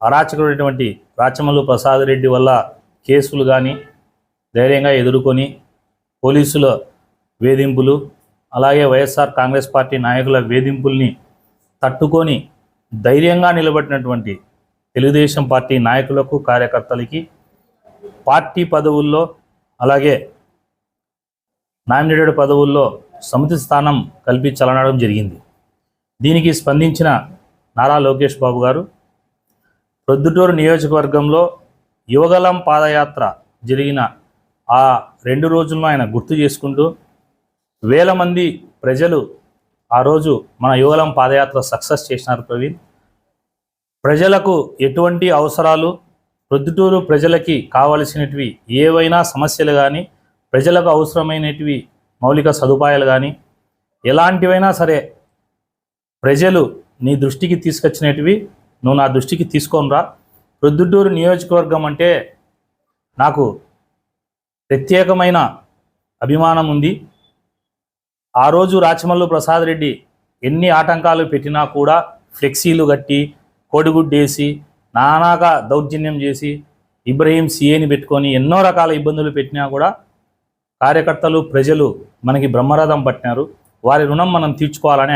అరాచకుడైనటువంటి రాచమల్లు ప్రసాద్ రెడ్డి వల్ల కేసులు కానీ ధైర్యంగా ఎదుర్కొని పోలీసుల వేధింపులు అలాగే వైఎస్ఆర్ కాంగ్రెస్ పార్టీ నాయకుల వేధింపుల్ని తట్టుకొని ధైర్యంగా నిలబడినటువంటి తెలుగుదేశం పార్టీ నాయకులకు కార్యకర్తలకి పార్టీ పదవుల్లో అలాగే నామినేటెడ్ పదవుల్లో సమితి స్థానం కల్పించాలనడం జరిగింది. దీనికి స్పందించిన నారా లోకేష్ బాబు గారు ప్రొద్దుటూరు నియోజకవర్గంలో యువగలం పాదయాత్ర జరిగిన ఆ 2 రోజుల్లో ఆయన గుర్తు చేసుకుంటూ వేల మంది ప్రజలు ఆ రోజు మన యువగలం పాదయాత్ర సక్సెస్ చేసినారు. ప్రవీణ్, ప్రజలకు ఎటువంటి అవసరాలు, ప్రొద్దుటూరు ప్రజలకి కావలసినటివి ఏవైనా సమస్యలు కానీ, ప్రజలకు అవసరమైనటివి మౌలిక సదుపాయాలు కానీ ఎలాంటివైనా సరే ప్రజలు నీ దృష్టికి తీసుకొచ్చినటివి నువ్వు నా దృష్టికి తీసుకోనరా. ప్రొద్దుటూరు నియోజకవర్గం అంటే నాకు ప్రత్యేకమైన అభిమానం ఉంది. ఆ రోజు రాచమల్లు ప్రసాద్ రెడ్డి ఎన్ని ఆటంకాలు పెట్టినా కూడా ఫ్లెక్సీలు కట్టి కోడిగుడ్డేసి నానాగా దౌర్జన్యం చేసి ఇబ్రహీం సీఏని పెట్టుకొని ఎన్నో రకాల ఇబ్బందులు పెట్టినా కూడా కార్యకర్తలు ప్రజలు మనకి బ్రహ్మరథం పట్టినారు. వారి రుణం మనం తీర్చుకోవాలని